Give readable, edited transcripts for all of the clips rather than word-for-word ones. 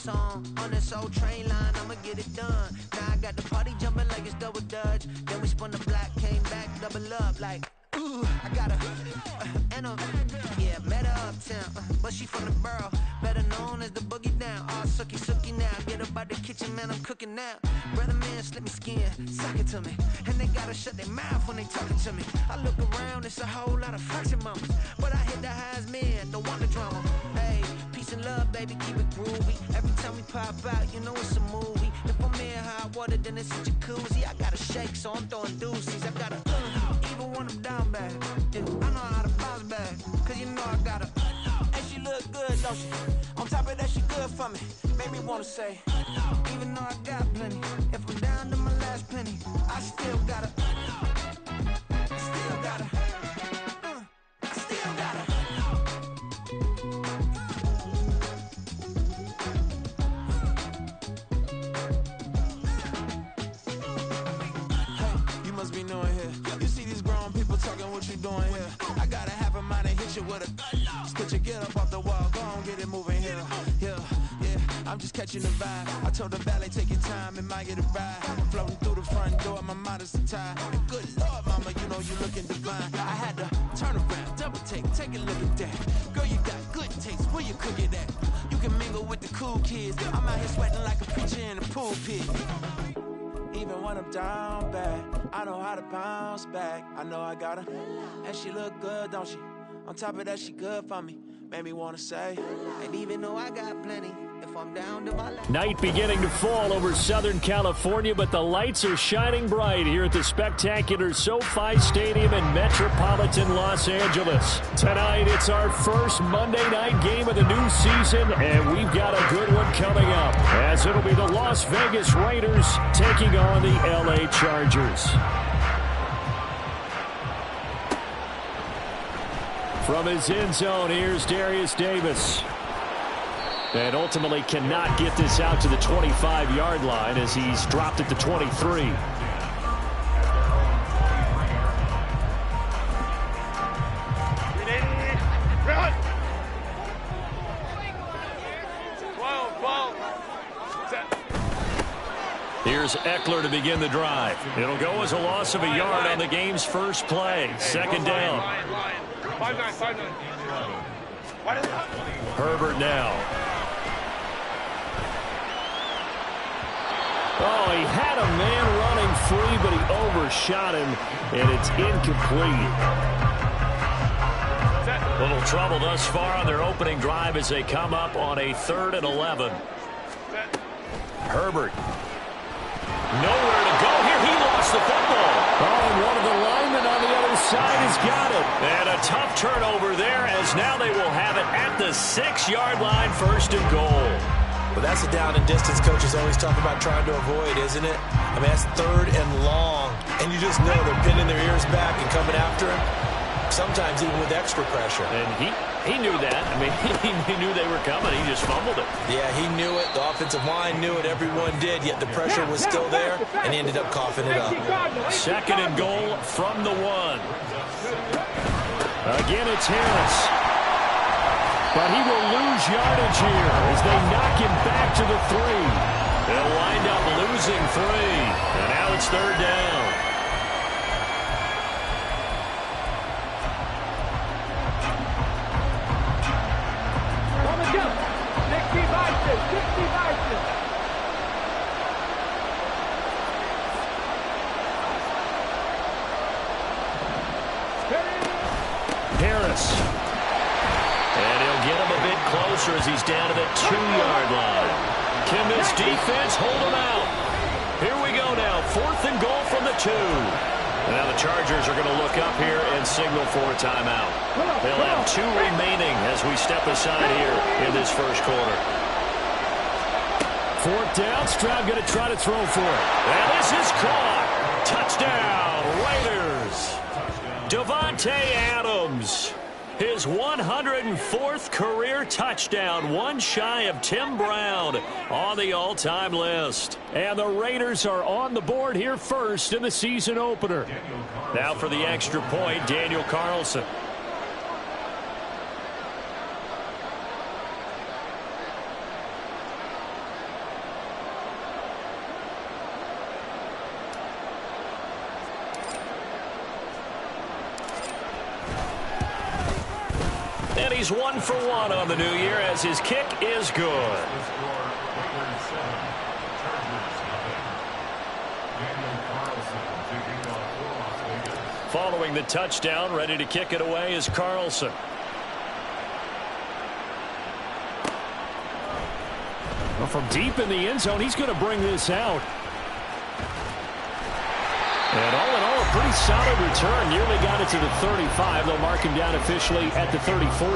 on this old train line, I'ma get it done. Now I got the party jumping like it's double dutch. Then we spun the block, came back, double up like, ooh, I got her. Yeah, met her uptown, but she from the borough, better known as the boogie down. All sucky now, get up out the kitchen, man, I'm cooking now. Brother man, slip me skin, suck it to me. And they gotta shut their mouth when they talking to me. I look around, it's a whole lot of fraction mamas, but I hit the highs, man, don't want the drama. Hey, peace and love, baby, keep it groovy. Every time we pop out, you know it's a movie. If I'm in hot water, then it's a jacuzzi. I gotta shake, so I'm throwing deuces. I gotta even when I'm down bad. Yeah, I know how to bounce back, cause you know I gotta. And she look good, don't she? On top of that, she good for me. Made me wanna say, even though I got plenty, if I'm down to my last penny, I still gotta. Still gotta. Still gotta. Must be knowing here. You see these grown people talking, what you doing here? I gotta have a mind to hit you with a spit you, get up off the wall, go on, get it moving here. Yeah, I'm just catching the vibe. I told the valet, take your time, it might get a ride. Floating through the front door, my mind is a tie. And good Lord, mama, you know you looking divine. I had to turn around, double take a look at that. Girl, you got good taste, where you cook it at? You can mingle with the cool kids. I'm out here sweating like a preacher in a pool pit. Even when I'm down bad, I know how to bounce back. I know I got her, and she look good, don't she? On top of that, she good for me. Made me wanna say, and even though I got plenty, if I'm down to my last. Night beginning to fall over Southern California, but the lights are shining bright here at the spectacular SoFi Stadium in metropolitan Los Angeles. Tonight, it's our first Monday night game of the new season, and we've got a good one coming up, as it'll be the Las Vegas Raiders taking on the LA Chargers. From his end zone, here's Darius Davis. And ultimately cannot get this out to the 25-yard line as he's dropped at the 23. Here's Eckler to begin the drive. It'll go as a loss of a yard on the game's first play. Second down. 5-9. Herbert now. Oh, he had a man running free, but he overshot him, and it's incomplete. Little trouble thus far on their opening drive as they come up on a 3rd and 11. Herbert. Nowhere to go here. He lost the football. Oh, and one of the linemen on the other side has got it. And a tough turnover there as now they will have it at the 6-yard line, 1st and goal. Well, that's a down and distance coaches always talk about trying to avoid, isn't it? I mean, that's 3rd and long. And you just know they're pinning their ears back and coming after him, sometimes even with extra pressure. And he knew that. I mean, he knew they were coming. He just fumbled it. Yeah, he knew it. The offensive line knew it. Everyone did, yet the pressure was still there, and he ended up coughing it up. 2nd and goal from the 1. Again, it's Harris. But he will lose yardage here as they knock him back to the 3. They'll wind up losing 3. And now it's 3rd down. Harris. And he'll get him a bit closer as he's down to the 2-yard line. Can this defense hold him out? Here we go now. 4th and goal from the 2. Now the Chargers are going to look up here and signal for a timeout. They'll have 2 remaining as we step aside here in this first quarter. 4th down. Stroud going to try to throw for it. And this is caught. Touchdown, Raiders. Davante Adams. His 104th career touchdown, one shy of Tim Brown on the all-time list. And the Raiders are on the board here first in the season opener. Now for the extra point, Daniel Carlson. he's 1 for 1 on the new year as his kick is good. Following the touchdown, ready to kick it away is Carlson. Well, from deep in the end zone, he's going to bring this out. And all in all, a pretty solid return. Nearly got it to the 35. They'll mark him down officially at the 34.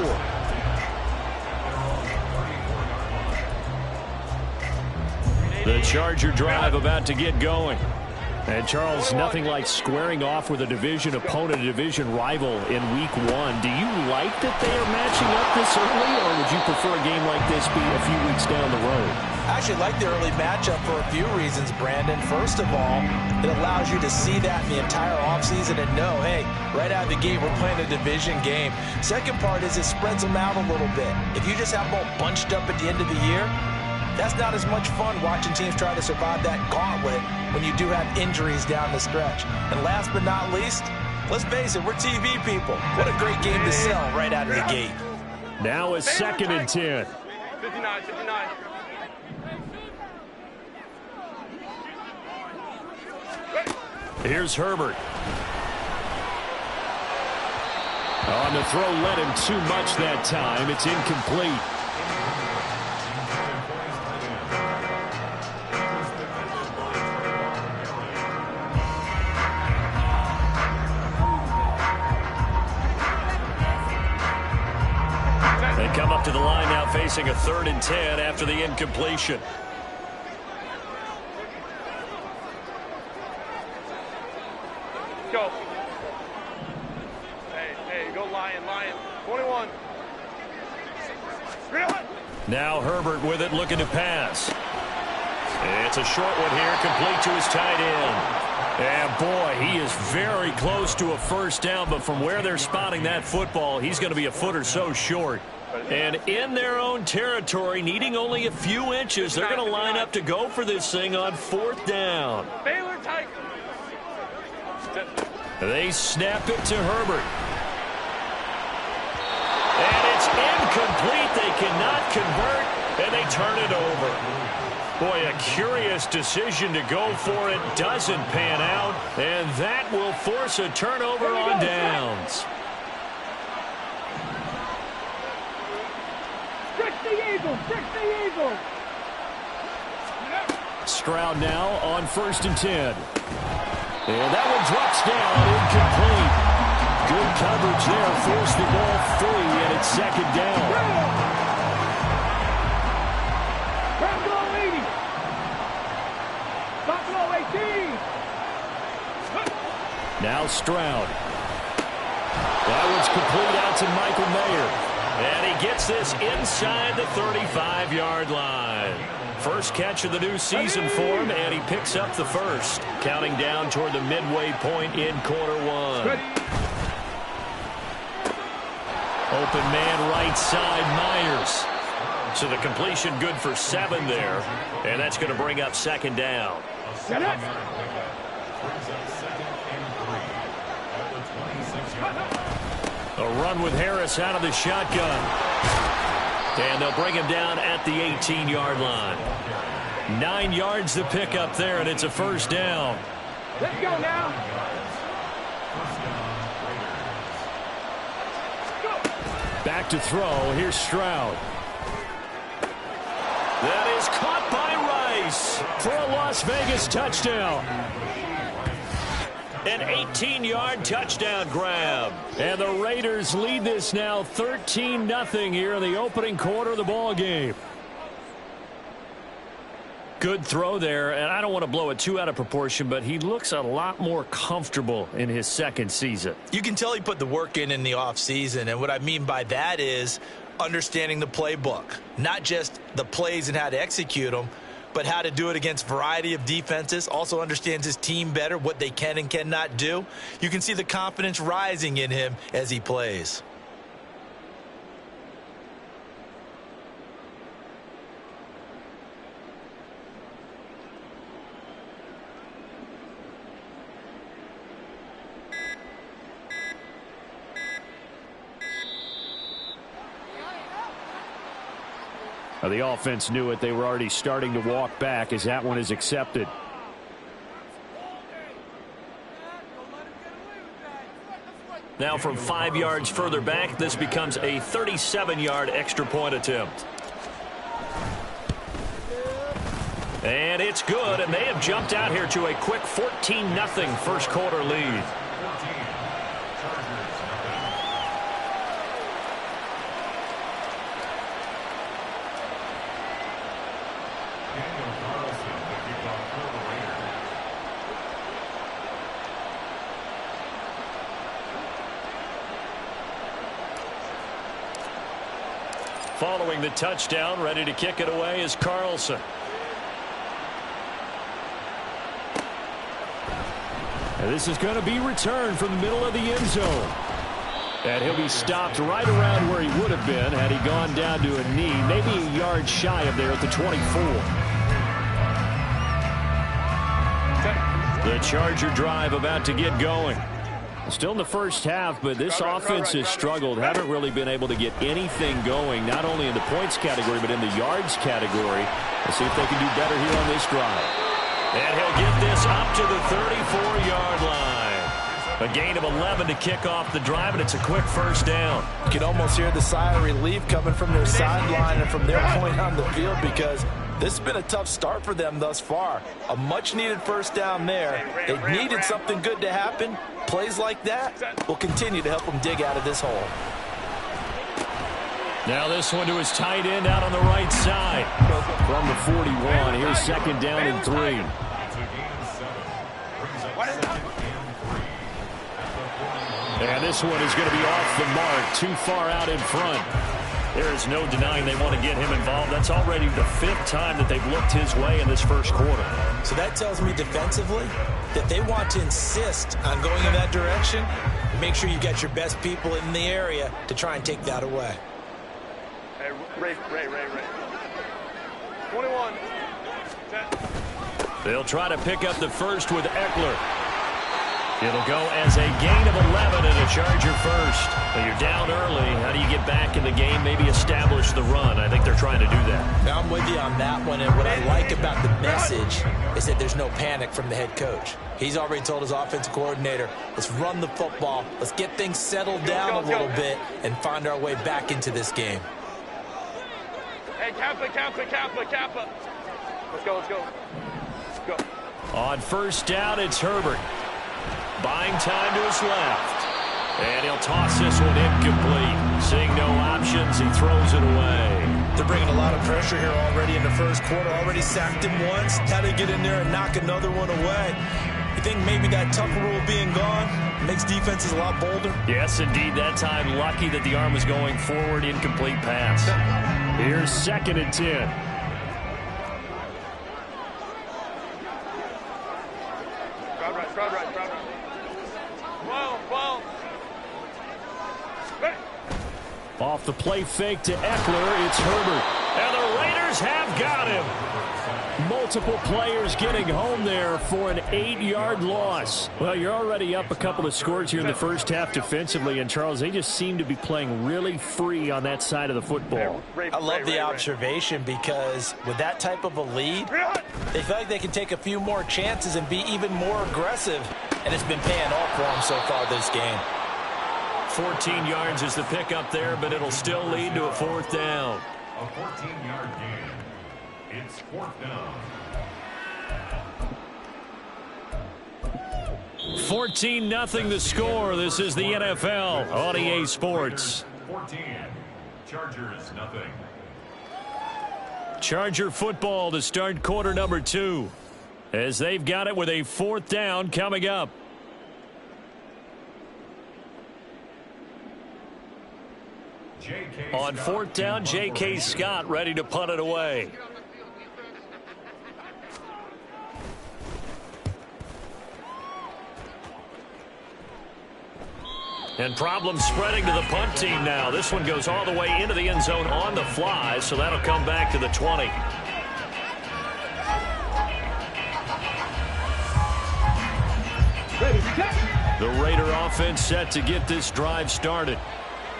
The Charger drive about to get going. And, Charles, nothing like squaring off with a division opponent, a division rival in Week 1. Do you like that they are matching up this early, or would you prefer a game like this be a few weeks down the road? I actually like the early matchup for a few reasons, Brandon. First of all, it allows you to see that in the entire offseason and know, hey, right out of the gate, we're playing a division game. Second part is it spreads them out a little bit. If you just have them all bunched up at the end of the year, that's not as much fun watching teams try to survive that gauntlet when you do have injuries down the stretch. And last but not least, let's face it, we're TV people. What a great game to sell right out of the gate. Now a 2nd and 10. 59, 59. Here's Herbert. On the throw, led him too much that time. It's incomplete. They come up to the line now facing a 3rd and 10 after the incompletion. Go. Hey, go Lion. 21. Now Herbert with it, looking to pass. It's a short one here, complete to his tight end. And boy, he is very close to a first down, but from where they're spotting that football, he's going to be a foot or so short. And in their own territory, needing only a few inches, they're going to line up to go for this thing on 4th down. Baylor tight. They snap it to Herbert. And it's incomplete. They cannot convert, and they turn it over. Boy, a curious decision to go for it. Doesn't pan out, and that will force a turnover on downs. Stroud now on 1st and 10. And that one drops down, incomplete. Good coverage there, forced the ball free, and it's 2nd down. Now Stroud. That one's complete out to Michael Mayer. And he gets this inside the 35-yard line. First catch of the new season for him, and he picks up the first. Counting down toward the midway point in quarter 1. Open man right side, Myers. So the completion good for 7 there. And that's going to bring up 2nd down. A run with Harris out of the shotgun. And they'll bring him down at the 18-yard line. 9 yards to pick up there, and it's a first down. Let's go now. Back to throw. Here's Stroud. That is caught by Rice for a Las Vegas touchdown. An 18-yard touchdown grab. And the Raiders lead this now 13-0 here in the opening quarter of the ball game. Good throw there, and I don't want to blow it too out of proportion, but he looks a lot more comfortable in his 2nd season. You can tell he put the work in the offseason, and what I mean by that is understanding the playbook. Not just the plays and how to execute them, but how to do it against a variety of defenses. Also understands his team better, what they can and cannot do. You can see the confidence rising in him as he plays. Well, the offense knew it. They were already starting to walk back as that one is accepted. Now from 5 yards further back, this becomes a 37-yard extra point attempt. And it's good, and they have jumped out here to a quick 14-0 first quarter lead. Following the touchdown, ready to kick it away is Carlson. And this is going to be returned from the middle of the end zone. And he'll be stopped right around where he would have been had he gone down to a knee, maybe a yard shy of there at the 24. The Charger drive about to get going. Still in the first half, but this offense has struggled. Haven't really been able to get anything going, not only in the points category, but in the yards category. Let's see if they can do better here on this drive. And he'll get this up to the 34-yard line. A gain of 11 to kick off the drive, and it's a quick first down. You can almost hear the sigh of relief coming from their sideline and from their point on the field, because this has been a tough start for them thus far. A much-needed first down there. They needed something good to happen. Plays like that will continue to help them dig out of this hole. Now this one to his tight end out on the right side. From the 41, here's second down and 3. And this one is going to be off the mark, too far out in front. There is no denying they want to get him involved. That's already the 5th time that they've looked his way in this first quarter. So that tells me defensively that they want to insist on going in that direction. Make sure you get your best people in the area to try and take that away. Hey, Ray. 21. They'll try to pick up the first with Eckler. It'll go as a gain of 11 and a Charger first. But you're down early. How do you get back in the game? Maybe establish the run. I think they're trying to do that. Now I'm with you on that one. And what I like about the message is that there's no panic from the head coach. He's already told his offensive coordinator, let's run the football. Let's get things settled down a little bit and find our way back into this game. Hey, Kappa. Let's go. On first down, it's Herbert. Buying time to his left. And he'll toss this one incomplete. Seeing no options, he throws it away. They're bringing a lot of pressure here already in the first quarter. Already sacked him once. Now they get in there and knock another one away. You think maybe that Tucker rule being gone makes defenses a lot bolder? Yes, indeed. That time, lucky that the arm was going forward. Incomplete pass. Here's second and 10. Crowd right. Well. Ready. Off the play fake to Eckler, it's Herbert. And the Raiders have got him. Multiple players getting home there for an 8-yard loss. Well, you're already up a couple of scores here in the first half defensively, and Charles, they just seem to be playing really free on that side of the football. I love the observation, because with that type of a lead, they feel like they can take a few more chances and be even more aggressive, and it's been paying off for them so far this game. 14 yards is the pickup there, but it'll still lead to a fourth down. A 14-yard gain. It's fourth down. 14-0 the score. This is the NFL on EA Sports. 14. Chargers nothing. Charger football to start quarter number 2, as they've got it with a fourth down coming up. On fourth down, J.K. Scott ready to punt it away. And problems spreading to the punt team now. This one goes all the way into the end zone on the fly, so that'll come back to the 20. The Raider offense set to get this drive started.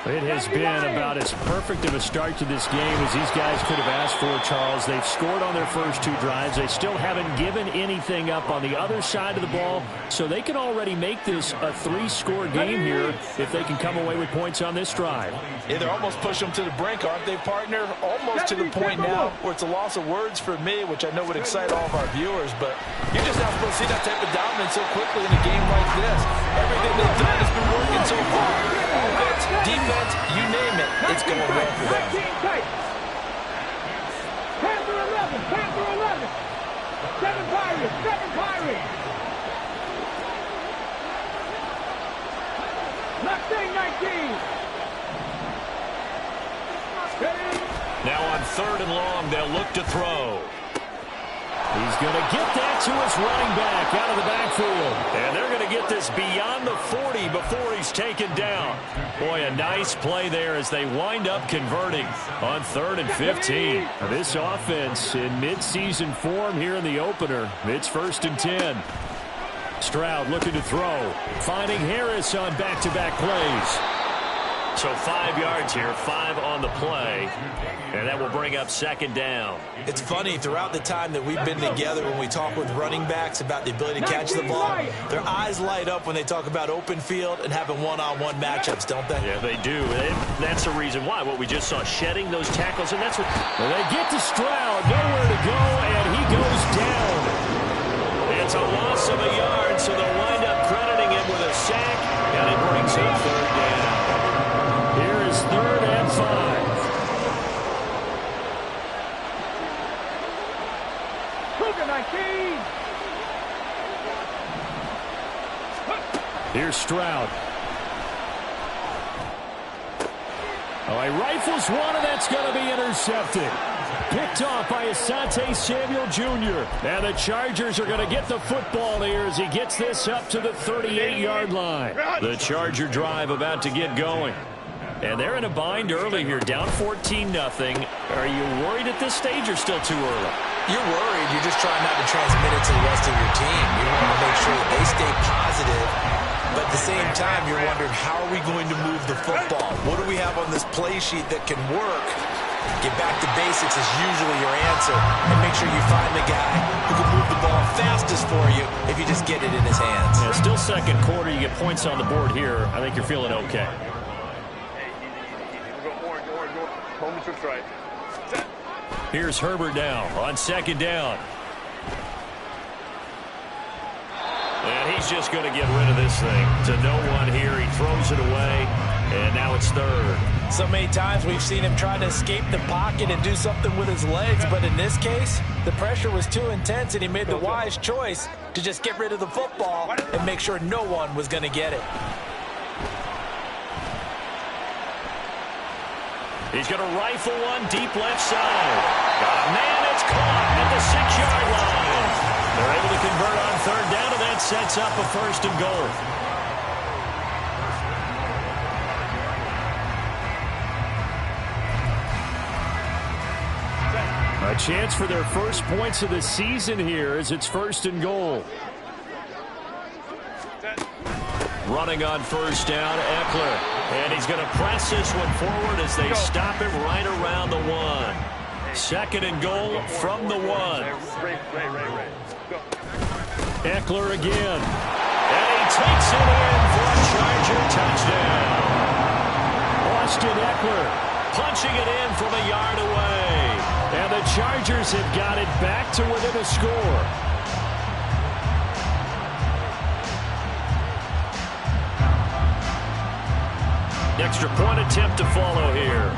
It has been about as perfect of a start to this game as these guys could have asked for, Charles. They've scored on their first 2 drives. They still haven't given anything up on the other side of the ball, so they can already make this a 3-score game here if they can come away with points on this drive. Yeah, they're almost pushing them to the brink, aren't they, partner? Almost to the point now where it's a loss of words for me, which I know would excite all of our viewers, but you're just not supposed to see that type of dominance so quickly in a game like this. Everything they've done has been working so far. Offense, defense, you name it, it's going well for them. Panther 11, Panther 11. 7 Pirates, 7 Pirates. Mustang 19. Now on 3rd and long, they'll look to throw. He's going to get that to his running back out of the backfield. And they're going to get this beyond the 40 before he's taken down. Boy, a nice play there as they wind up converting on 3rd and 15. This offense in midseason form here in the opener. It's 1st and 10. Stroud looking to throw. Finding Harris on back-to-back plays. So 5 yards here, 5 on the play, and that will bring up 2nd down. It's funny, throughout the time that we've been together when we talk with running backs about the ability to catch the ball, their eyes light up when they talk about open field and having one-on-one matchups, don't they? Yeah, they do. That's the reason why. What we just saw, shedding those tackles, and that's what... Well, they get to Stroud, nowhere to go, and he goes down. It's a loss of a yard, so they'll wind up crediting him with a sack, and it brings up 3rd down. Here is 3rd and 5. Cougar 19. Here's Stroud. Oh, he rifles one, and that's going to be intercepted. Picked off by Asante Samuel Jr. And the Chargers are going to get the football here as he gets this up to the 38-yard line. The Charger drive about to get going. And they're in a bind early here, down 14-0. Are you worried at this stage or still too early? You're worried. You're just trying not to transmit it to the rest of your team. You want to make sure that they stay positive. But at the same time, you're wondering, how are we going to move the football? What do we have on this play sheet that can work? Get back to basics is usually your answer. And make sure you find the guy who can move the ball fastest for you if you just get it in his hands. Yeah, still 2nd quarter. You get points on the board here. I think you're feeling okay. Home to strike. Here's Herbert now on 2nd down. And he's just going to get rid of this thing to no one here. He throws it away, and now it's 3rd. So many times we've seen him try to escape the pocket and do something with his legs, but in this case, the pressure was too intense, and he made the wise choice to just get rid of the football and make sure no one was going to get it. He's going to rifle one deep left side. Man, it's caught at the 6-yard line. They're able to convert on 3rd down, and that sets up a 1st and goal. A chance for their first points of the season here as it's 1st and goal. Running on 1st down, Eckler. And he's going to press this one forward as they stop him right around the 1. 2nd and goal from the 1. Ray. Go. Eckler again. And he takes it in for a Charger touchdown. Austin Eckler punching it in from a yard away. And the Chargers have got it back to within a score. Extra point attempt to follow here.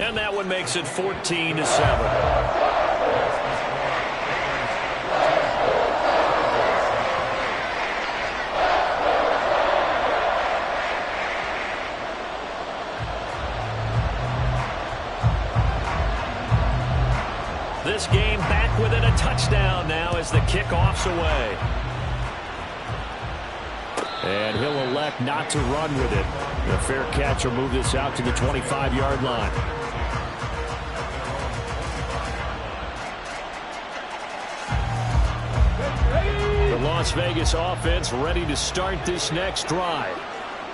And that one makes it 14-7. This game back within a touchdown now as the kickoff's away. And he'll elect not to run with it. The fair catch will move this out to the 25-yard line. Las Vegas offense ready to start this next drive.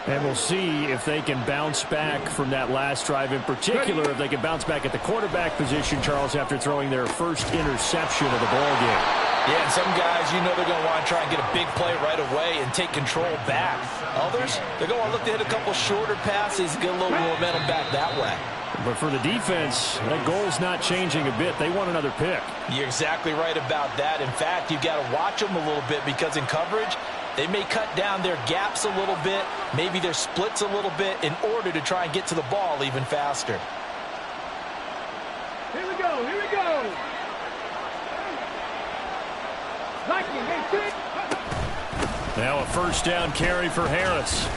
And we'll see if they can bounce back from that last drive, in particular if they can bounce back at the quarterback position, Charles, after throwing their first interception of the ball game. Yeah, and some guys, you know they're going to want to try and get a big play right away and take control back. Others, they're going to look to hit a couple shorter passes and get a little momentum back that way. But for the defense, that goal's not changing a bit. They want another pick. You're exactly right about that. In fact, you've got to watch them a little bit because in coverage, they may cut down their gaps a little bit, maybe their splits a little bit in order to try and get to the ball even faster. Here we go, here we go. Now a first down carry for Harris.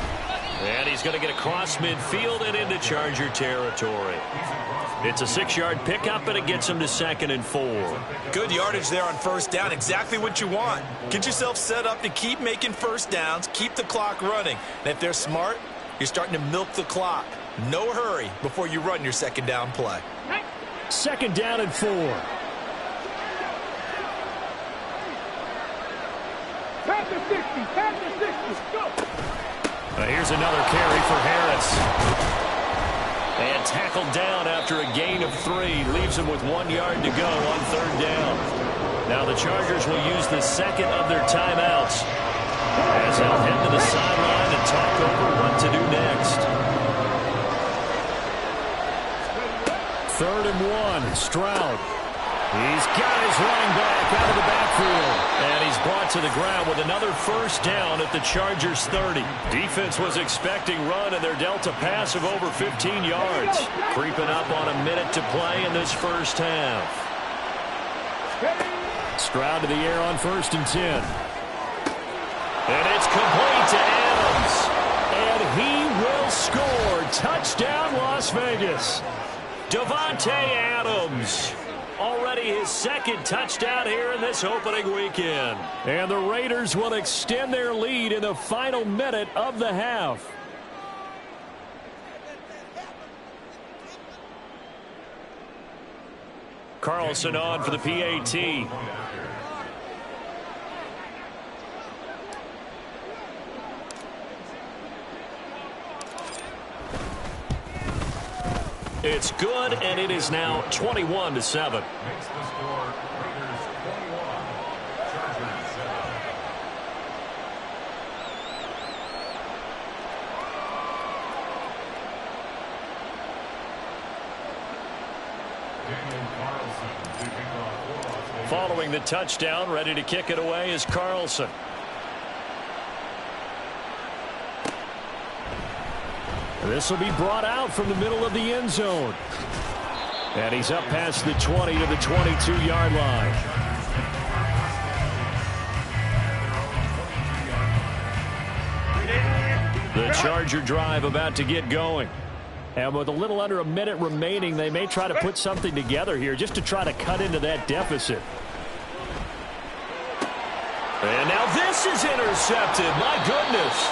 And he's going to get across midfield and into Charger territory. It's a 6-yard pickup, and it gets him to 2nd and 4. Good yardage there on first down. Exactly what you want. Get yourself set up to keep making first downs, keep the clock running. And if they're smart, you're starting to milk the clock. No hurry before you run your second down play. 2nd down and 4. Pass the 60, pass the 60, go. Here's another carry for Harris. And tackled down after a gain of 3. Leaves him with 1 yard to go on 3rd down. Now the Chargers will use the second of their timeouts as they'll head to the sideline and talk over what to do next. 3rd and 1. Stroud. He's got his running back out of the backfield. And he's brought to the ground with another first down at the Chargers 30. Defense was expecting run, and they're dealt a pass of over 15 yards. Creeping up on a minute to play in this first half. Stroud to the air on 1st and 10. And it's complete to Adams. And he will score. Touchdown, Las Vegas. Davante Adams. Already his 2nd touchdown here in this opening weekend. And the Raiders will extend their lead in the final minute of the half. Carlson on for the PAT. It's good, and it is now 21-7. Makes the score Raiders 21, Chargers 7. Daniel Carlson to kick off for Las Vegas. Following the touchdown, ready to kick it away is Carlson. This will be brought out from the middle of the end zone. And he's up past the 20 to the 22-yard line. The Charger drive about to get going. And with a little under a minute remaining, they may try to put something together here just to try to cut into that deficit. And now this is intercepted. My goodness.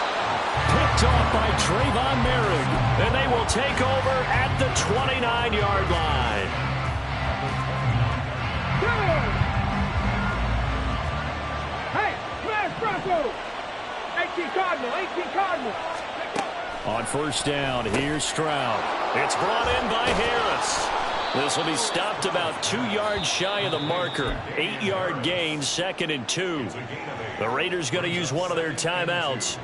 Picked off by Trayvon Merrick. And they will take over at the 29-yard line. Hey, smash Bronco. 18 Cardinal, 18 Cardinal. On first down, here's Stroud. It's brought in by Harris. This will be stopped about 2 yards shy of the marker. 8-yard gain, 2nd and 2. The Raiders going to use one of their timeouts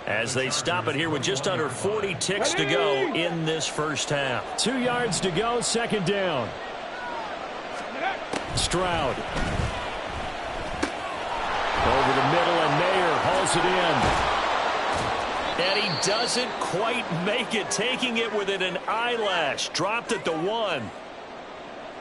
as they stop it here with just under 40 ticks to go in this first half. 2 yards to go, 2nd down. Stroud. Over the middle, and Mayer hauls it in. And he doesn't quite make it, taking it within an eyelash. Dropped at the 1.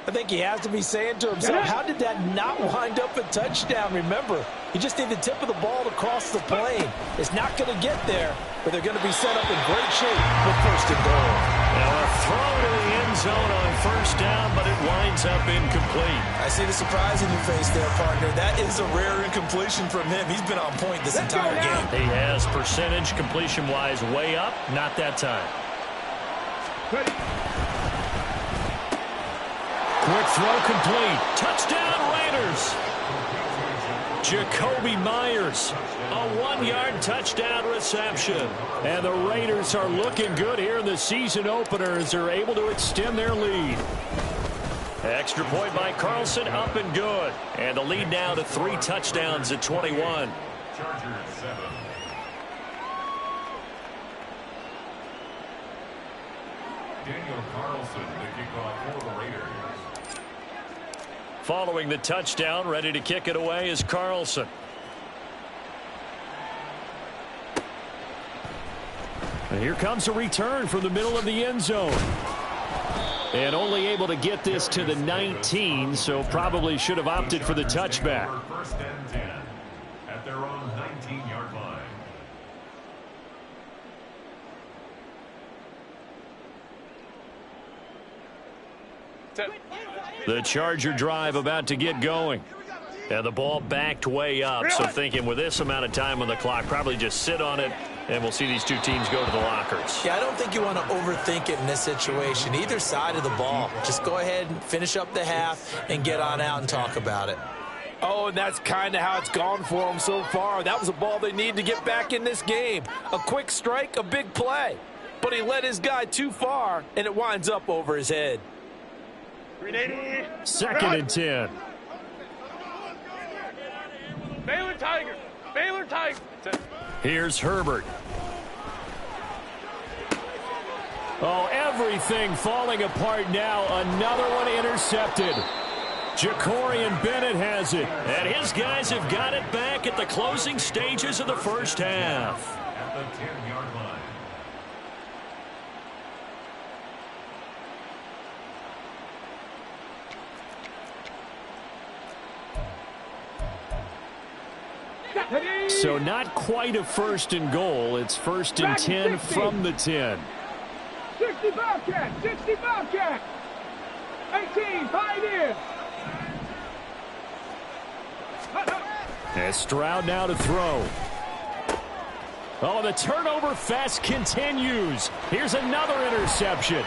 I think he has to be saying to himself, how did that not wind up a touchdown? Remember, he just need the tip of the ball to cross the plane. It's not going to get there, but they're going to be set up in great shape with 1st and goal. Now a throw to the end zone on first down, but it winds up incomplete. I see the surprise in your face there, partner. That is a rare incompletion from him. He's been on point this entire game. He has percentage completion-wise way up, not that time. Ready. Quick throw complete. Touchdown, Raiders. Jakobi Meyers, a 1-yard touchdown reception. And the Raiders are looking good here in the season opener as they're able to extend their lead. Extra point by Carlson, up and good. And the lead now to 3 touchdowns at 21. Chargers 7. Daniel Carlson, the kickoff for the Raiders. Following the touchdown, ready to kick it away is Carlson. And here comes a return from the middle of the end zone. And only able to get this to the 19, so probably should have opted for the touchback. First and 10 at their own 19-yard line. The Charger drive about to get going. And the ball backed way up, so thinking with this amount of time on the clock, probably just sit on it, and we'll see these two teams go to the lockers. Yeah, I don't think you want to overthink it in this situation. Either side of the ball. Just go ahead and finish up the half and get on out and talk about it. Oh, and that's kind of how it's gone for them so far. That was a ball they need to get back in this game. A quick strike, a big play. But he led his guy too far, and it winds up over his head. 2nd and 10. Baylor Tigers. Baylor Tigers. Here's Herbert. Oh, everything falling apart now. Another one intercepted. Jacorian Bennett has it. And his guys have got it back at the closing stages of the first half. At the 10-yard line. So not quite a 1st and goal. It's 1st and 10 from the 10. 60 Bobcat, 60 Bobcat. 18, Pioneers. And Stroud now to throw. Oh, the turnover fest continues. Here's another interception.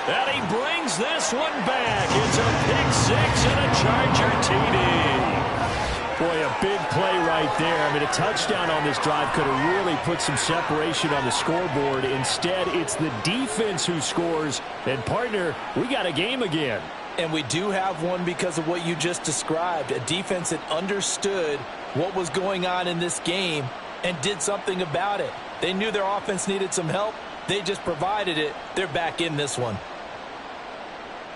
And he brings this one back. It's a pick 6 and a Charger TD. Boy, a big play right there. I mean, a touchdown on this drive could have really put some separation on the scoreboard. Instead, it's the defense who scores. And, partner, we got a game again. And we do have one because of what you just described. A defense that understood what was going on in this game and did something about it. They knew their offense needed some help. They just provided it. They're back in this one.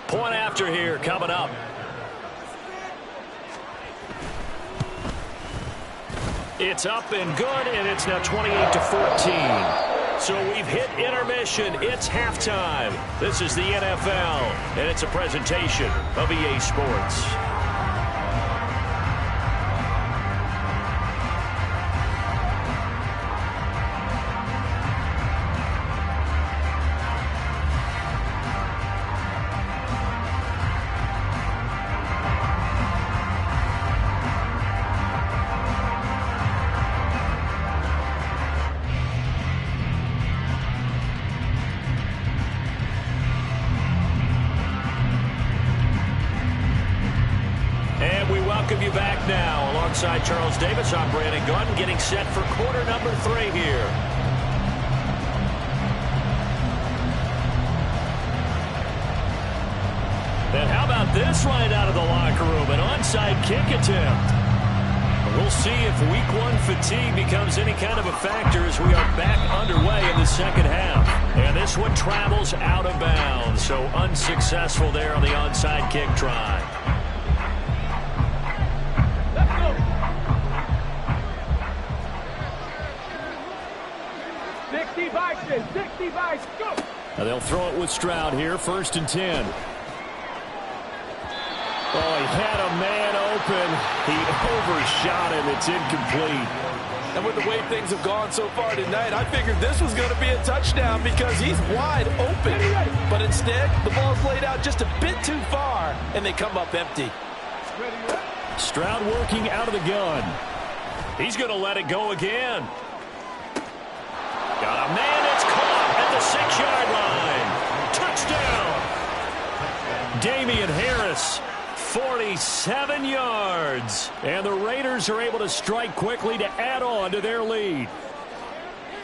Point after here coming up. It's up and good, and it's now 28-14. So we've hit intermission. It's halftime. This is the NFL, and it's a presentation of EA Sports. Alongside Charles Davis, I'm Brandon Gaudin, getting set for quarter number 3 here. And how about this right out of the locker room? An onside kick attempt. We'll see if week 1 fatigue becomes any kind of a factor as we are back underway in the second half. And this one travels out of bounds, so unsuccessful there on the onside kick try. 60 by go. Now they'll throw it with Stroud here, 1st and 10. Oh, he had a man open. He overshot him. It's incomplete. And with the way things have gone so far tonight, I figured this was going to be a touchdown because he's wide open. But instead, the ball's laid out just a bit too far, and they come up empty. Stroud working out of the gun. He's going to let it go again. Got a man, it's caught at the 6-yard line. Touchdown. Damian Harris, 47 yards. And the Raiders are able to strike quickly to add on to their lead.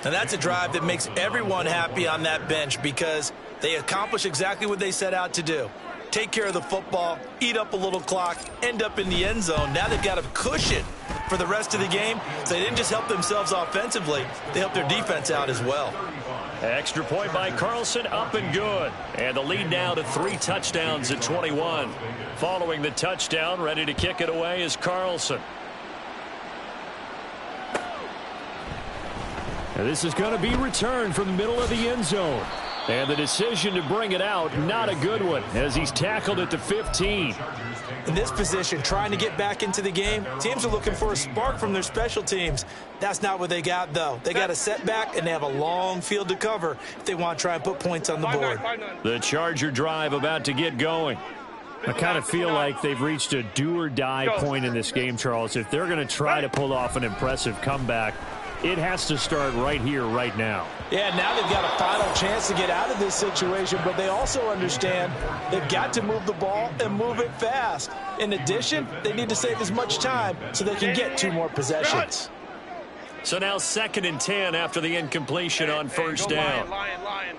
And that's a drive that makes everyone happy on that bench because they accomplish exactly what they set out to do. Take care of the football, eat up a little clock, end up in the end zone. Now they've got a cushion for the rest of the game. So they didn't just help themselves offensively, they helped their defense out as well. Extra point by Carlson, up and good. And the lead now to 3 touchdowns at 21. Following the touchdown, ready to kick it away is Carlson. And this is going to be returned from the middle of the end zone. And the decision to bring it out, not a good one, as he's tackled at the 15. In this position, trying to get back into the game, teams are looking for a spark from their special teams. That's not what they got, though. They got a setback, and they have a long field to cover if they want to try and put points on the board. The Charger drive about to get going. I kind of feel like they've reached a do-or-die point in this game, Charles. If they're going to try to pull off an impressive comeback, it has to start right here, right now. Yeah, now they've got a final chance to get out of this situation, but they also understand they've got to move the ball and move it fast. In addition, they need to save as much time so they can get 2 more possessions. So now 2nd and 10 after the incompletion on first down. Lion.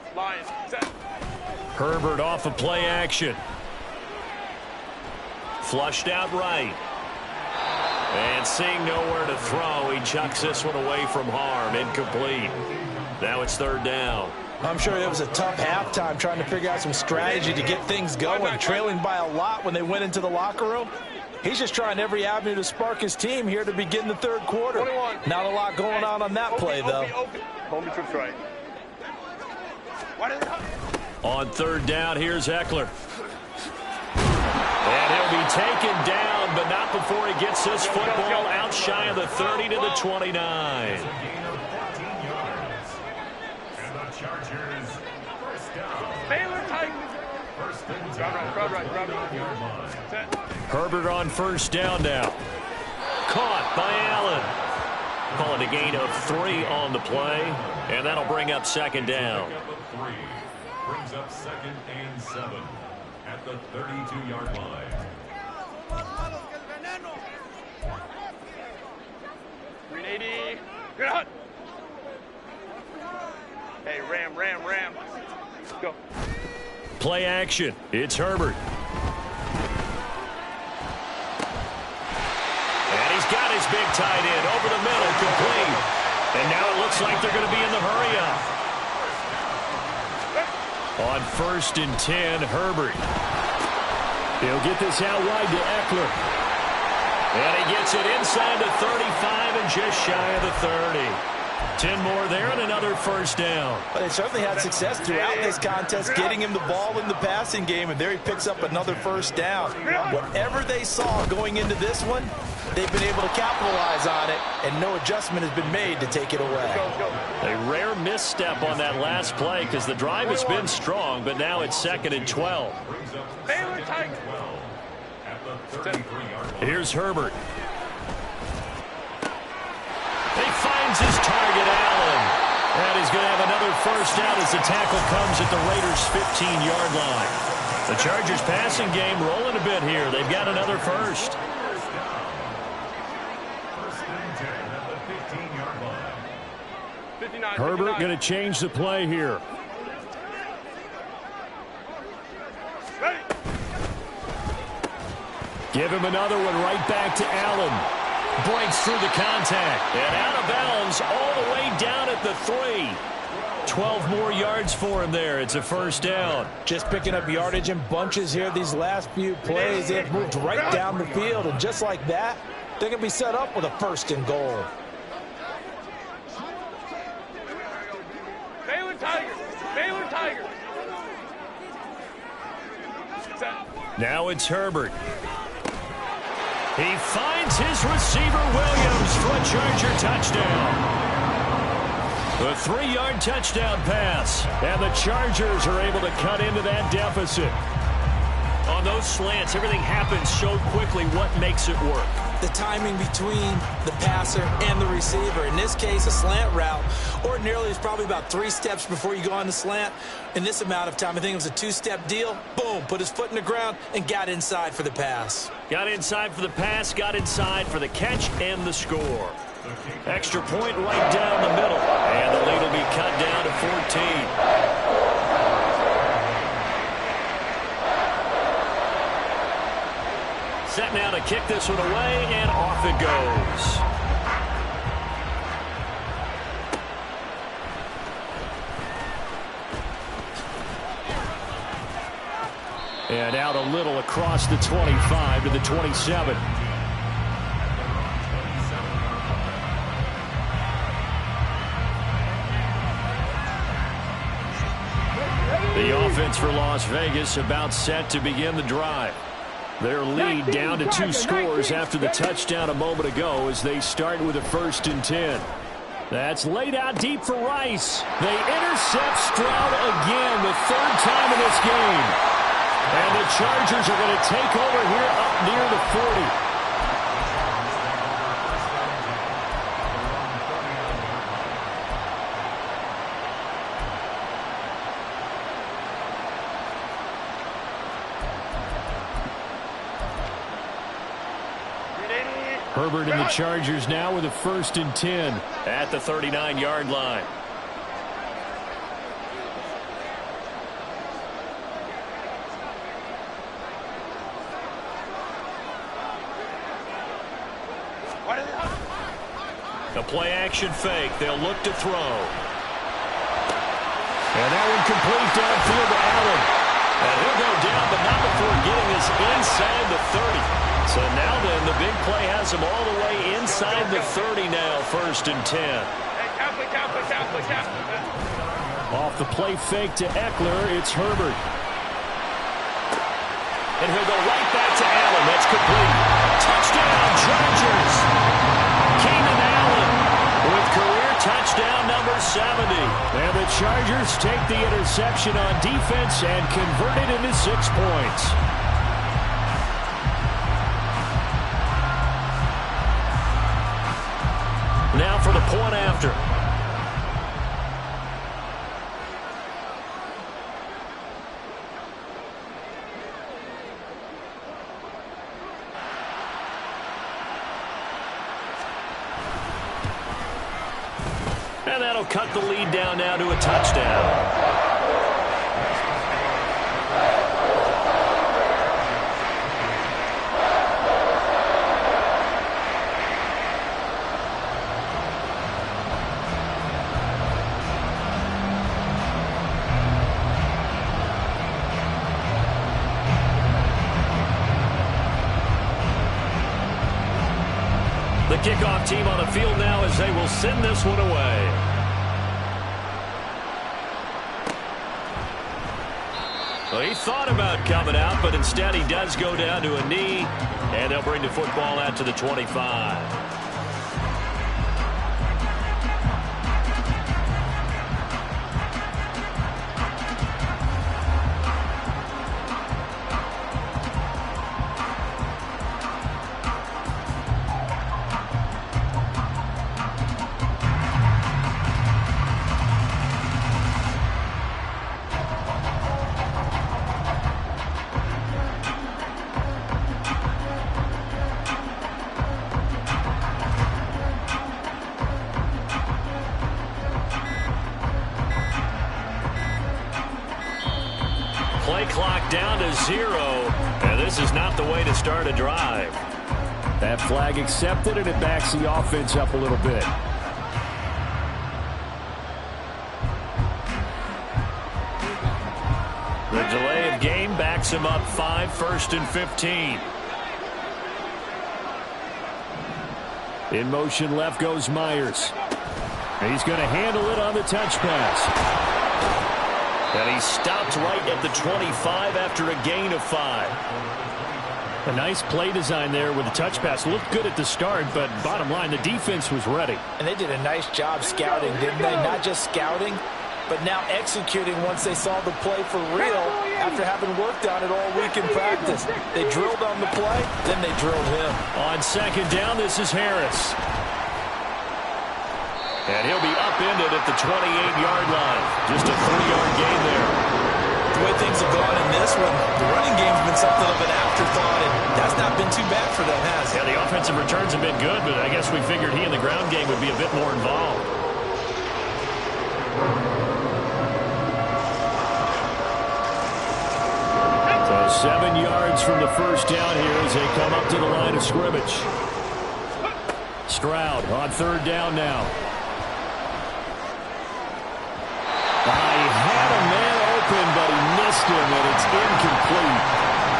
Herbert off of play action. Flushed out right. And seeing nowhere to throw, he chucks this one away from harm. Incomplete. Now it's 3rd down. I'm sure it was a tough halftime trying to figure out some strategy to get things going, trailing by a lot when they went into the locker room. He's just trying every avenue to spark his team here to begin the 3rd quarter. Not a lot going on that play, though. Hold me trips right. On 3rd down, here's Eckler. And he'll be taken down, but not before he gets this football out shy of the 30 to the 29. And the Chargers, first down. Baylor Tigers. First and 10. Right. Herbert on first down now. Caught by Allen. Calling a gain of 3 on the play, and that'll bring up 2nd down. Brings up 2nd and 7 at the 32-yard line. Green 80. Good hunt. Hey, Ram. Let's go. Play action. It's Herbert. And he's got his big tight end over the middle, complete. And now it looks like they're going to be in the hurry-up. On 1st and 10, Herbert. He'll get this out wide to Eckler. And he gets it inside the 35 and just shy of the 30. 10 more there and another first down. But they certainly had success throughout this contest, getting him the ball in the passing game, and there he picks up another first down. Whatever they saw going into this one, they've been able to capitalize on it, and no adjustment has been made to take it away. A rare misstep on that last play because the drive has been strong, but now it's 2nd and 12. Baylor Tigers. Here's Herbert. He finds his target, Allen. And he's going to have another first down as the tackle comes at the Raiders' 15-yard line. The Chargers passing game rolling a bit here. They've got another first. Herbert going to change the play here. Ready. Give him another one right back to Allen. Breaks through the contact. And out of bounds all the way down at the 3. 12 more yards for him there. It's a first down. Just picking up yardage in bunches here these last few plays. They've moved right down the field, and just like that, they're going to be set up with a 1st and goal. Baylor Tigers. Baylor Tigers. Now it's Herbert. He finds his receiver, Williams, for a Charger touchdown. A 3-yard touchdown pass, and the Chargers are able to cut into that deficit. On those slants, everything happens so quickly. What makes it work? The timing between the passer and the receiver. In this case, a slant route ordinarily is probably about 3 steps before you go on the slant. In this amount of time, I think it was a 2-step deal. Boom, put his foot in the ground and got inside for the pass. Got inside for the pass, got inside for the catch and the score. Extra point right down the middle. And the lead will be cut down to 14. Set now to kick this one away, and off it goes. And out a little across the 25 to the 27. The offense for Las Vegas about set to begin the drive. Their lead down to 2 scores after the touchdown a moment ago as they start with a 1st and 10. That's laid out deep for Rice. They intercept Stroud again, the 3rd time in this game. And the Chargers are going to take over here up near the 40. Herbert and the Chargers now with a 1st and 10 at the 39-yard line. A play-action fake. They'll look to throw. And that one complete downfield to Allen. And he'll go down, but not before getting us inside the 30. So now then, the big play has him all the way inside the 30 now, 1st and 10. Off the play fake to Eckler, it's Herbert. And he'll go right back to Allen. That's complete. Touchdown, Chargers. Keenan Allen with career touchdown number 70. And the Chargers take the interception on defense and convert it into 6 points. Now for the point after. And that'll cut the lead down now to a touchdown. The kickoff team on the field now as they will send this one away. Well, he thought about coming out, but instead he does go down to a knee, and they'll bring the football out to the 25. Play clock down to 0. And this is not the way to start a drive. That flag accepted, and it backs the offense up a little bit. The delay of game backs him up 5, 1st and 15. In motion left goes Myers. He's going to handle it on the touch pass. And he stopped right at the 25 after a gain of 5. A nice play design there with the touch pass. Looked good at the start, but bottom line, the defense was ready. And they did a nice job scouting, didn't they? Not just scouting, but now executing once they saw the play for real after having worked on it all week in practice. They drilled on the play, then they drilled him. On second down, this is Harris. And he'll be upended at the 28-yard line. Just a 3-yard gain there. The way things have gone in this one, the running game's been something of an afterthought, and that's not been too bad for them, has it? Yeah, the offensive returns have been good, but I guess we figured he in the ground game would be a bit more involved. So 7 yards from the first down here as they come up to the line of scrimmage. Stroud on third down now. He had a man open, but he missed him, and it's incomplete.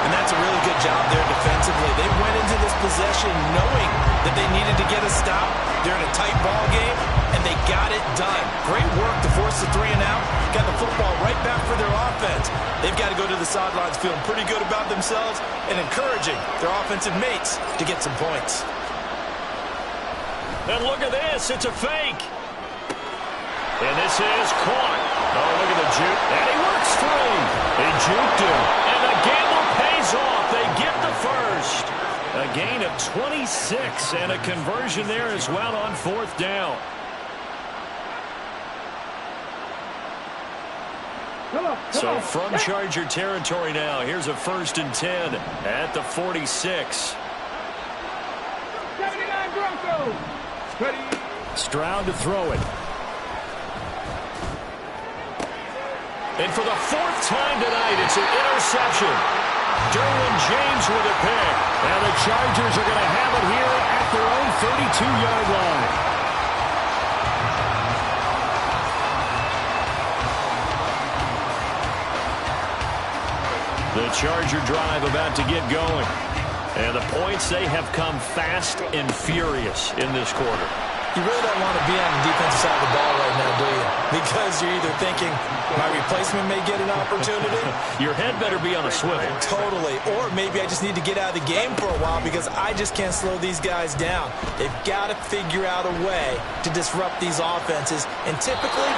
And that's a really good job there defensively. They went into this possession knowing that they needed to get a stop. They're in a tight ball game, and they got it done. Great work to force the 3 and out. Got the football right back for their offense. They've got to go to the sidelines feeling pretty good about themselves and encouraging their offensive mates to get some points. And look at this. It's a fake. And this is caught. Oh, look at the juke. And he works free. They juked him. And the gamble pays off. They get the first. A gain of 26 and a conversion there as well on fourth down. So from Charger territory now, here's a 1st and 10 at the 46. 79 Broncos. Ready. Stroud to throw it. And for the 4th time tonight, it's an interception. Derwin James with a pick. And the Chargers are going to have it here at their own 32-yard line. The Charger drive about to get going. And the points, they have come fast and furious in this quarter. You really don't want to be on the defensive side of the ball right now, do you? Because you're either thinking, my replacement may get an opportunity. Your head better be on a swivel. Totally. Or maybe I just need to get out of the game for a while because I just can't slow these guys down. They've got to figure out a way to disrupt these offenses. And typically,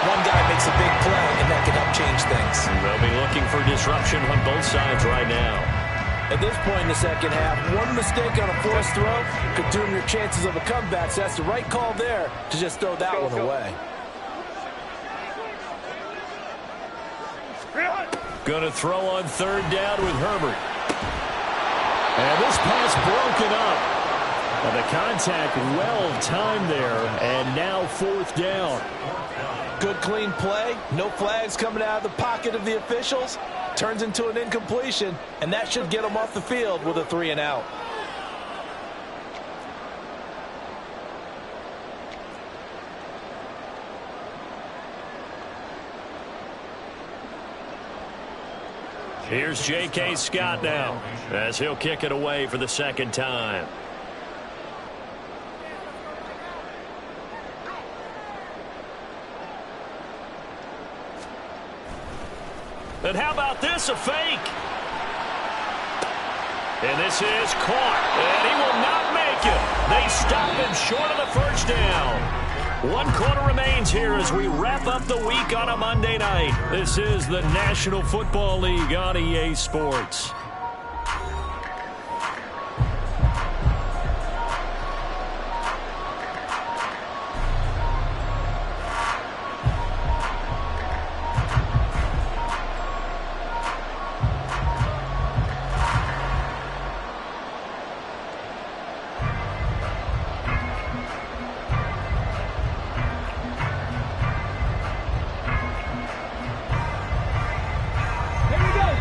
one guy makes a big play, and that can help change things. They'll be looking for disruption on both sides right now. At this point in the second half, one mistake on a forced throw could doom your chances of a comeback. So that's the right call there to just throw that one away. Going to throw on third down with Herbert. And this pass broken up. And the contact well timed there. And now 4th down. Good clean play. No flags coming out of the pocket of the officials. Turns into an incompletion, and that should get them off the field with a 3 and out. Here's J.K. Scott now as he'll kick it away for the 2nd time. And how about this, a fake? And this is caught, and he will not make it. They stop him short of the 1st down. 1 quarter remains here as we wrap up the week on a Monday night. This is the National Football League on EA Sports.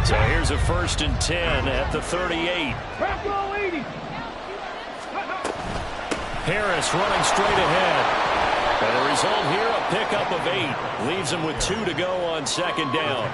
So here's a 1st and 10 at the 38. Harris running straight ahead. And the result here, a pickup of 8. Leaves him with 2 to go on 2nd down.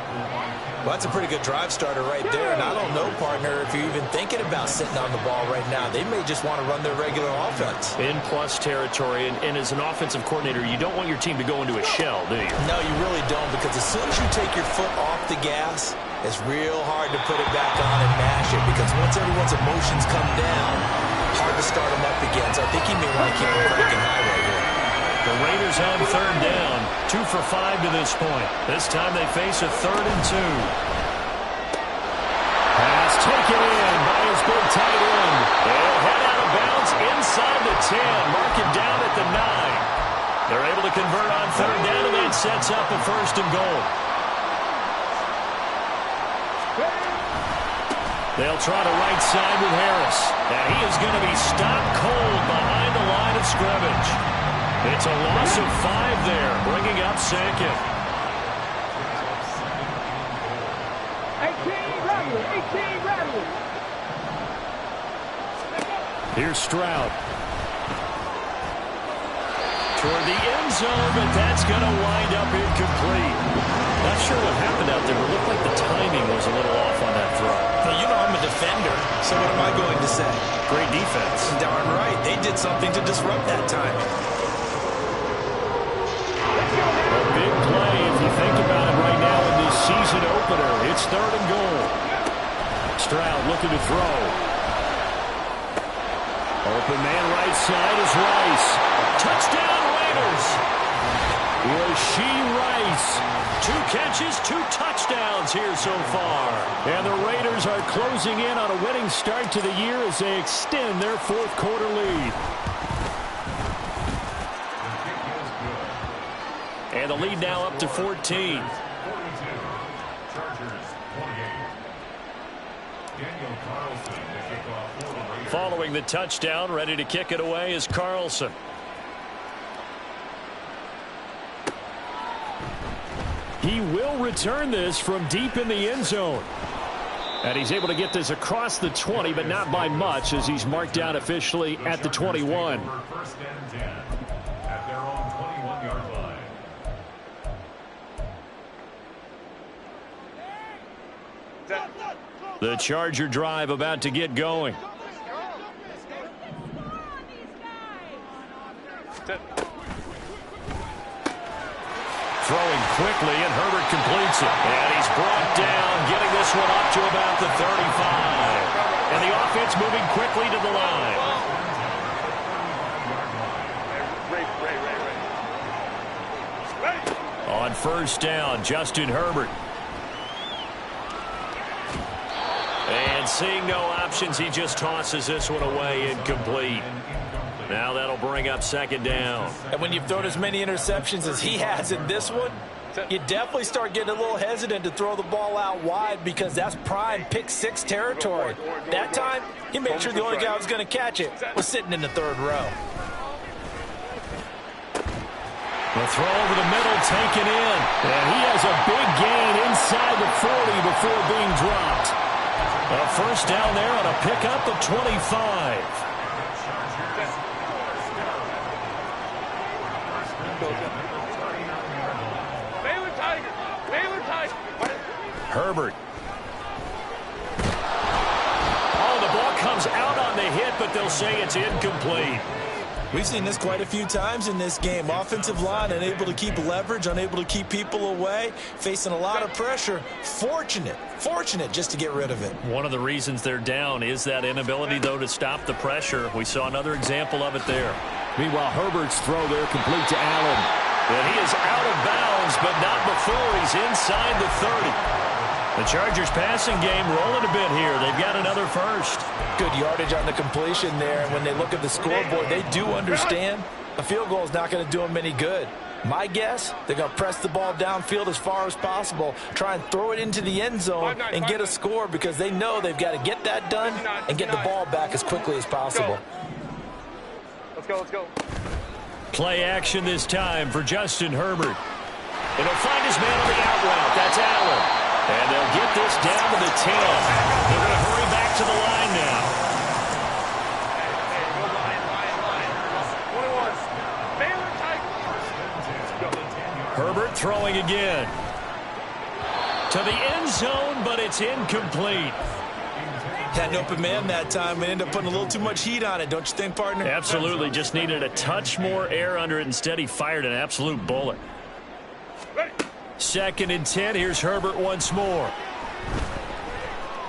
Well, that's a pretty good drive starter right there. And I don't know, partner, if you're even thinking about sitting on the ball right now. They may just want to run their regular offense. In plus territory. And as an offensive coordinator, you don't want your team to go into a shell, do you? No, you really don't. Because as soon as you take your foot off the gas, it's real hard to put it back on and mash it. Because once everyone's emotions come down, hard to start them up again. So I think he may want to keep him cranking high right here. The Raiders on third down. 2 for 5 to this point. This time they face a 3rd and 2. Pass taken in by his big tight end. They'll head out of bounds inside the 10. Mark it down at the 9. They're able to convert on third down, and that sets up a 1st and goal. They'll try to right side with Harris. And he is going to be stopped cold behind the line of scrimmage. It's a loss of 5 there, bringing up 2nd. 18 Rebels. Here's Stroud. Toward the end zone, but that's going to wind up incomplete. Not sure what happened out there, but it looked like the timing was a little off on that throw. Well, you know I'm a defender, so what am I going to say? Great defense. Darn right. They did something to disrupt that timing. A big play, if you think about it right now in this season opener. It's 3rd and goal. Stroud looking to throw. Open man right side is Rice. Touchdown Raiders. Rashee Rice. 2 catches, 2 touchdowns here so far. And the Raiders are closing in on a winning start to the year as they extend their 4th quarter lead. And the lead now up to 14. Following the touchdown, ready to kick it away is Carlson. He will return this from deep in the end zone. And he's able to get this across the 20, but not by much, as he's marked down officially at the 21. 1st and 10 at their own 21-yard line. The Charger drive about to get going. Throwing quickly, and Herbert completes it. And he's brought down, getting this one up to about the 35. And the offense moving quickly to the line. On 1st down, Justin Herbert. And seeing no options, he just tosses this one away, incomplete. Now that'll bring up 2nd down. And when you've thrown as many interceptions as he has in this one, you definitely start getting a little hesitant to throw the ball out wide because that's prime pick 6 territory. That time, he made sure the only guy who was going to catch it was sitting in the 3rd row. The throw over the middle taken in. And he has a big gain inside the 40 before being dropped. A 1st down there on a pickup of 25. Herbert. Oh, the ball comes out on the hit, but they'll say it's incomplete. We've seen this quite a few times in this game. Offensive line unable to keep leverage, unable to keep people away, facing a lot of pressure. Fortunate just to get rid of it. One of the reasons they're down is that inability, though, to stop the pressure. We saw another example of it there. Meanwhile, Herbert's throw there complete to Allen. And he is out of bounds, but not before he's inside the 30. The Chargers passing game rolling a bit here. They've got another 1st. Good yardage on the completion there. And when they look at the scoreboard, they do understand a field goal is not going to do them any good. My guess, they're going to press the ball downfield as far as possible, try and throw it into the end zone and get a score because they know they've got to get that done and get the ball back as quickly as possible. Let's go. Play action this time for Justin Herbert. And he'll find his man on the out route. That's Allen. And they'll get this down to the 10. They're going to hurry back to the line now. Herbert throwing again. To the end zone, but it's incomplete. Had an open man that time and ended up putting a little too much heat on it, don't you think, partner? Absolutely. Just needed a touch more air under it. Instead, he fired an absolute bullet. 2nd and 10. Here's Herbert once more.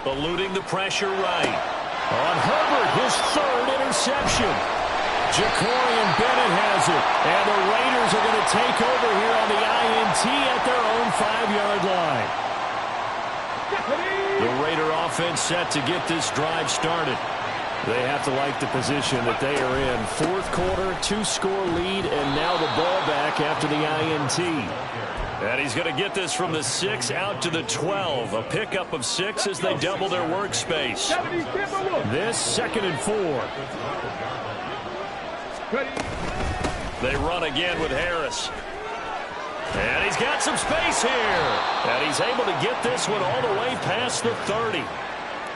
Eluding the pressure right. On Herbert, his 3rd interception. Jacorian Bennett has it. And the Raiders are going to take over here on the INT at their own 5-yard line. The Raider offense set to get this drive started. They have to like the position that they are in. Fourth quarter, 2-score lead, and now the ball back after the INT. And he's going to get this from the 6 out to the 12. A pickup of 6 as they double their workspace. This 2nd and 4. They run again with Harris. And he's got some space here. And he's able to get this one all the way past the 30.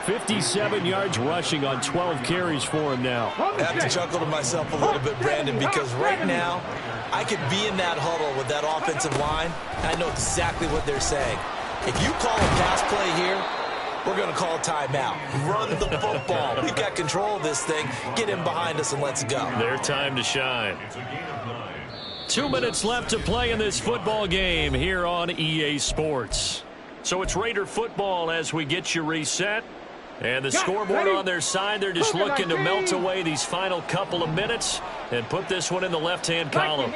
57 yards rushing on 12 carries for him now. I have to chuckle to myself a little bit, Brandon, because right now I could be in that huddle with that offensive line, and I know exactly what they're saying. If you call a pass play here, we're going to call a timeout. Run the football. We've got control of this thing. Get in behind us and let's go. Their time to shine. 2 minutes left to play in this football game here on EA Sports. So it's Raider football as we get you reset. And the scoreboard on their side, they're just looking to melt away these final couple of minutes and put this one in the left-hand column.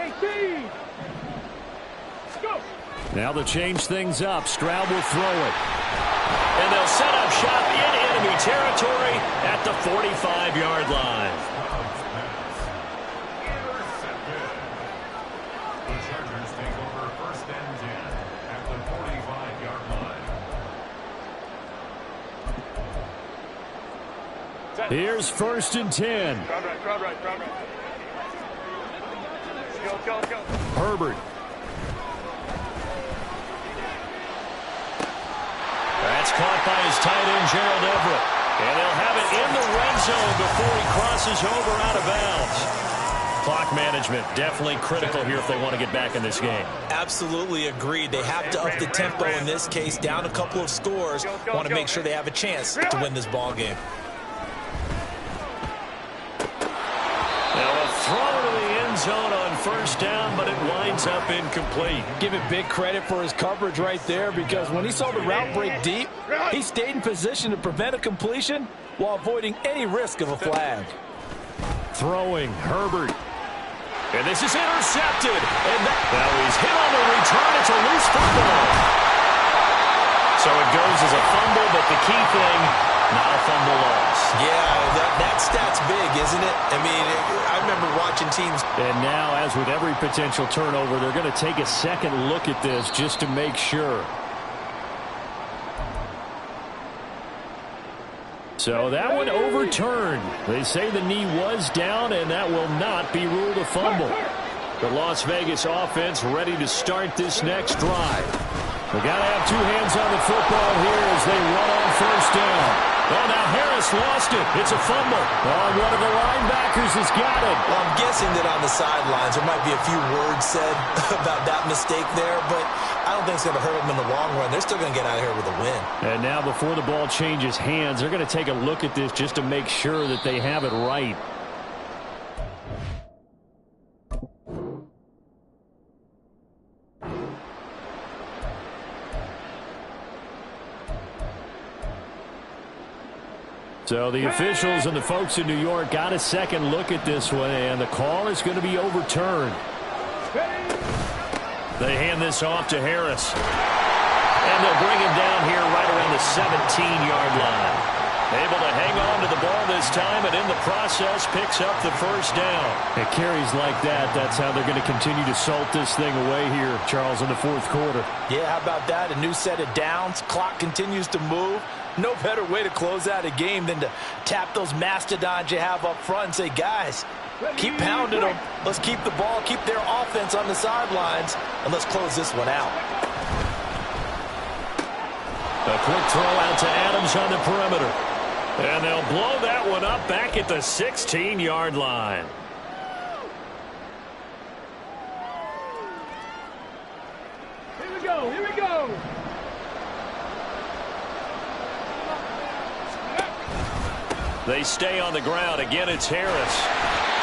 Now they'll change things up. Stroud will throw it. And they'll set up shop in enemy territory at the 45-yard line. The Chargers take over 1st and 10 at the 45-yard line. Here's 1st and 10. Crowd right. Let's go. Herbert. That's caught by his tight end, Gerald Everett. And they'll have it in the red zone before he crosses over out of bounds. Clock management definitely critical here if they want to get back in this game. Absolutely agreed. They have to up the tempo in this case, down a couple of scores. Want to make sure they have a chance to win this ball game. Now a throw to the end zone on 1st down, but it winds up incomplete. Give it big credit for his coverage right there, because when he saw the route break deep, he stayed in position to prevent a completion while avoiding any risk of a flag. Throwing, Herbert. And this is intercepted. And now he's hit on the return. It's a loose football. So it goes as a fumble, but the key thing, not a fumble loss. Yeah, that stat's big, isn't it? I mean, I remember watching teams. And now, as with every potential turnover, they're going to take a second look at this just to make sure. So that one overturned. They say the knee was down, and that will not be ruled a fumble. The Las Vegas offense ready to start this next drive. They got to have 2 hands on the football here as they run on 1st down. Oh, now Harris lost it. It's a fumble. Oh, one of the linebackers has got it. Well, I'm guessing that on the sidelines there might be a few words said about that mistake there, but I don't think it's going to hurt them in the long run. They're still going to get out of here with a win. And now before the ball changes hands, they're going to take a look at this just to make sure that they have it right. So the officials and the folks in New York got a second look at this one, and the call is going to be overturned. They hand this off to Harris. And they'll bring him down here right around the 17-yard line. Able to hang on to the ball this time, and in the process picks up the 1st down. It carries like that. That's how they're going to continue to salt this thing away here, Charles, in the 4th quarter. Yeah, how about that? A new set of downs. Clock continues to move. No better way to close out a game than to tap those mastodons you have up front and say, guys, keep pounding them. Let's keep the ball, keep their offense on the sidelines, and let's close this one out. A quick throw out to Adams on the perimeter. And they'll blow that one up back at the 16-yard line. Here we go. They stay on the ground. Again, it's Harris.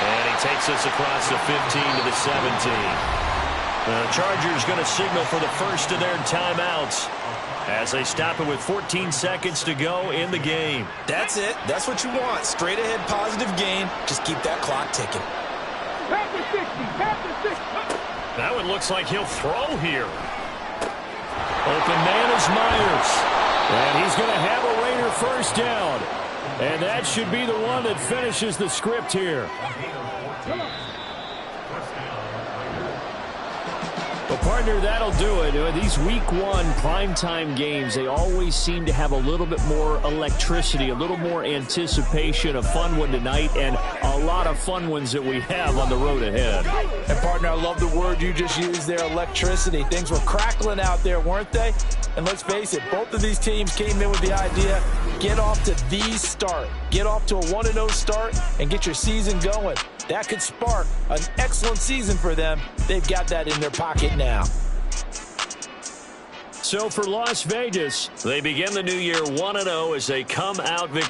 And he takes us across the 15 to the 17. The Chargers going to signal for the first of their timeouts as they stop it with 14 seconds to go in the game. That's it. That's what you want. Straight ahead positive gain. Just keep that clock ticking. That one looks like he'll throw here. Open man is Myers. And he's going to have a Raider first down. And that should be the one that finishes the script here. Well, partner, that'll do it. These week one primetime games, they always seem to have a little bit more electricity, a little more anticipation. A fun one tonight, and a lot of fun ones that we have on the road ahead. And, partner, I love the word you just used there, electricity. Things were crackling out there, weren't they? And let's face it, both of these teams came in with the idea, get off to the start. Get off to a 1-0 start and get your season going. That could spark an excellent season for them. They've got that in their pocket now. So for Las Vegas, they begin the new year 1-0 as they come out victorious.